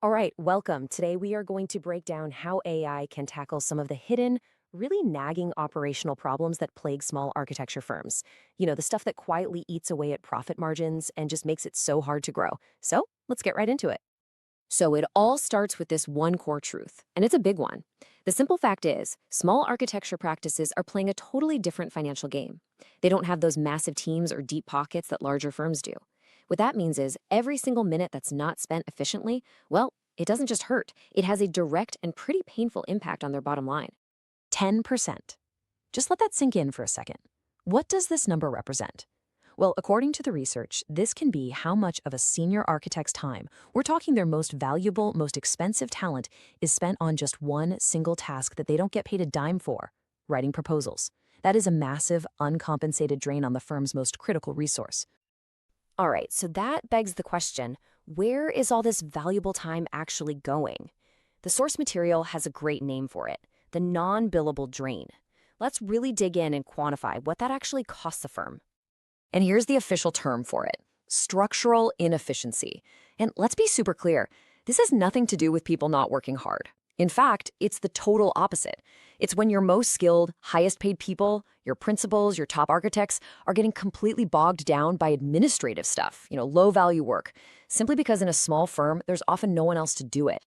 All right, welcome. Today we are going to break down how AI can tackle some of the hidden, really nagging operational problems that plague small architecture firms. The stuff that quietly eats away at profit margins and just makes it so hard to grow. So let's get right into it. So it all starts with this one core truth, and it's a big one. The simple fact is, small architecture practices are playing a totally different financial game. They don't have those massive teams or deep pockets that larger firms do. What that means is every single minute that's not spent efficiently, well, it doesn't just hurt, it has a direct and pretty painful impact on their bottom line. 10%. Just let that sink in for a second. What does this number represent? Well, according to the research, this can be how much of a senior architect's time, we're talking their most valuable, most expensive talent, is spent on just one single task that they don't get paid a dime for, writing proposals. That is a massive, uncompensated drain on the firm's most critical resource. All right, so that begs the question, where is all this valuable time actually going? The source material has a great name for it, the non-billable drain. Let's really dig in and quantify what that actually costs the firm. And here's the official term for it, structural inefficiency. And let's be super clear, this has nothing to do with people not working hard. In fact, it's the total opposite. It's when your most skilled, highest paid people, your principals, your top architects, are getting completely bogged down by administrative stuff, low value work, simply because in a small firm, there's often no one else to do it.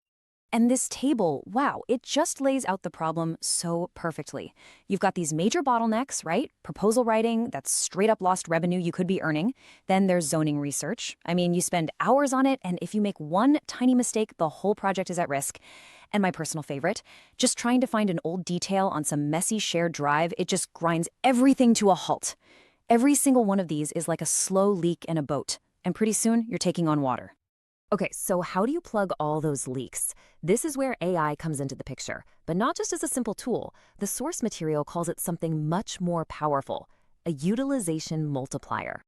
And this table, wow, it just lays out the problem so perfectly. You've got these major bottlenecks, right? Proposal writing, that's straight up lost revenue you could be earning. Then there's zoning research. I mean, you spend hours on it, and if you make one tiny mistake, the whole project is at risk. And my personal favorite, just trying to find an old detail on some messy shared drive, it just grinds everything to a halt. Every single one of these is like a slow leak in a boat, and pretty soon you're taking on water. Okay, so how do you plug all those leaks? This is where AI comes into the picture, but not just as a simple tool. The source material calls it something much more powerful, a utilization multiplier.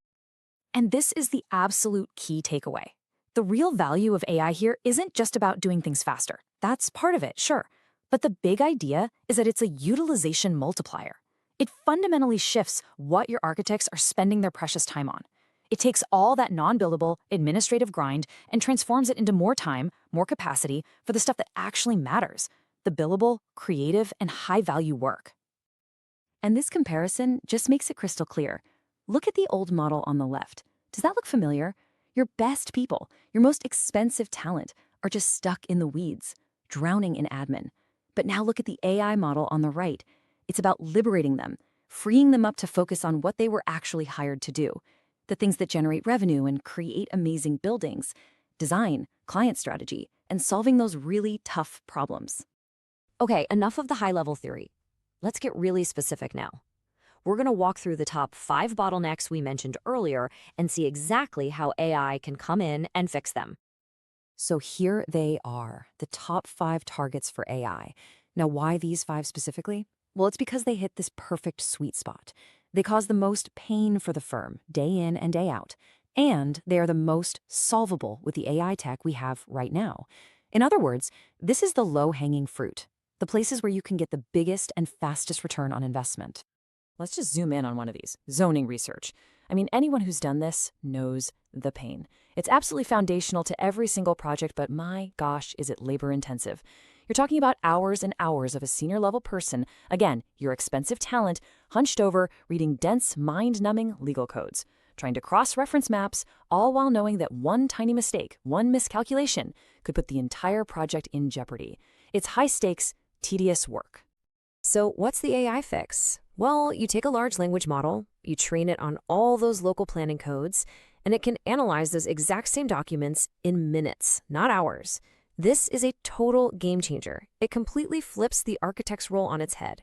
And this is the absolute key takeaway. The real value of AI here isn't just about doing things faster. That's part of it, sure. But the big idea is that it's a utilization multiplier. It fundamentally shifts what your architects are spending their precious time on. It takes all that non-billable, administrative grind and transforms it into more time, more capacity for the stuff that actually matters, the billable, creative, and high-value work. And this comparison just makes it crystal clear. Look at the old model on the left. Does that look familiar? Your best people, your most expensive talent, are just stuck in the weeds, drowning in admin. But now look at the AI model on the right. It's about liberating them, freeing them up to focus on what they were actually hired to do. The things that generate revenue and create amazing buildings, design, client strategy, and solving those really tough problems. Okay, enough of the high-level theory. Let's get really specific now. We're going to walk through the top 5 bottlenecks we mentioned earlier and see exactly how AI can come in and fix them. So here they are, the top 5 targets for AI. Now, why these 5 specifically? Well, it's because they hit this perfect sweet spot. They cause the most pain for the firm, day in and day out, and they are the most solvable with the AI tech we have right now. In other words, this is the low-hanging fruit, the places where you can get the biggest and fastest return on investment. Let's just zoom in on one of these, zoning research. I mean, anyone who's done this knows the pain. It's absolutely foundational to every single project, but my gosh, is it labor-intensive. You're talking about hours and hours of a senior-level person, again, your expensive talent, hunched over, reading dense, mind-numbing legal codes, trying to cross-reference maps, all while knowing that one tiny mistake, one miscalculation, could put the entire project in jeopardy. It's high-stakes, tedious work. So what's the AI fix? Well, you take a large language model, you train it on all those local planning codes, and it can analyze those exact same documents in minutes, not hours. This is a total game changer. It completely flips the architect's role on its head.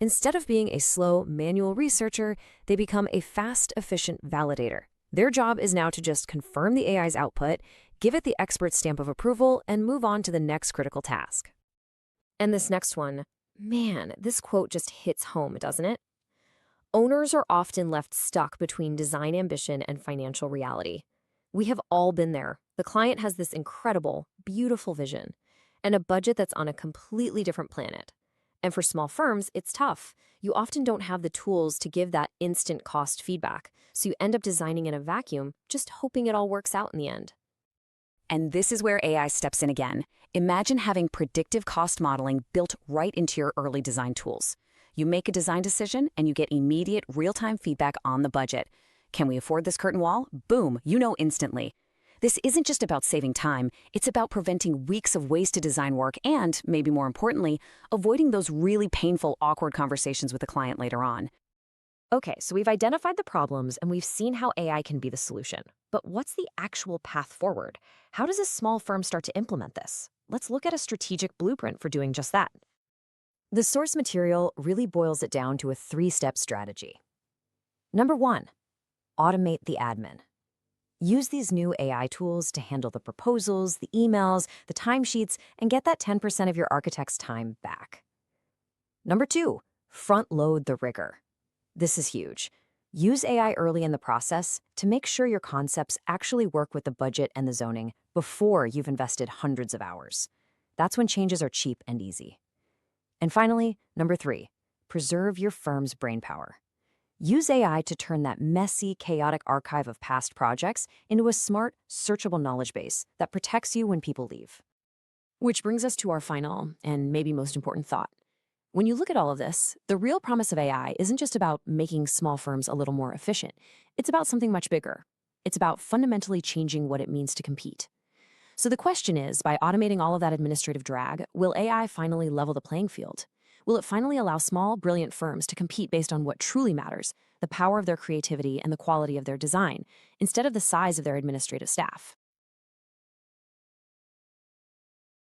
Instead of being a slow, manual researcher, they become a fast, efficient validator. Their job is now to just confirm the AI's output, give it the expert stamp of approval, and move on to the next critical task. And this next one, man, this quote just hits home, doesn't it? Owners are often left stuck between design ambition and financial reality. We have all been there. The client has this incredible, beautiful vision and a budget that's on a completely different planet. And for small firms, it's tough. You often don't have the tools to give that instant cost feedback, so you end up designing in a vacuum, just hoping it all works out in the end. And this is where AI steps in again. Imagine having predictive cost modeling built right into your early design tools. You make a design decision and you get immediate real-time feedback on the budget. Can we afford this curtain wall? Boom, you know instantly. This isn't just about saving time, it's about preventing weeks of wasted design work and, maybe more importantly, avoiding those really painful, awkward conversations with the client later on. Okay, so we've identified the problems and we've seen how AI can be the solution. But what's the actual path forward? How does a small firm start to implement this? Let's look at a strategic blueprint for doing just that. The source material really boils it down to a three-step strategy. Number one, automate the admin. Use these new AI tools to handle the proposals, the emails, the timesheets, and get that 10% of your architect's time back. Number two, front-load the rigor. This is huge. Use AI early in the process to make sure your concepts actually work with the budget and the zoning before you've invested hundreds of hours. That's when changes are cheap and easy. And finally, number three, preserve your firm's brainpower. Use AI to turn that messy, chaotic archive of past projects into a smart, searchable knowledge base that protects you when people leave. Which brings us to our final and maybe most important thought. When you look at all of this, the real promise of AI isn't just about making small firms a little more efficient. It's about something much bigger. It's about fundamentally changing what it means to compete. So the question is, by automating all of that administrative drag, will AI finally level the playing field? Will it finally allow small, brilliant firms to compete based on what truly matters, the power of their creativity and the quality of their design, instead of the size of their administrative staff?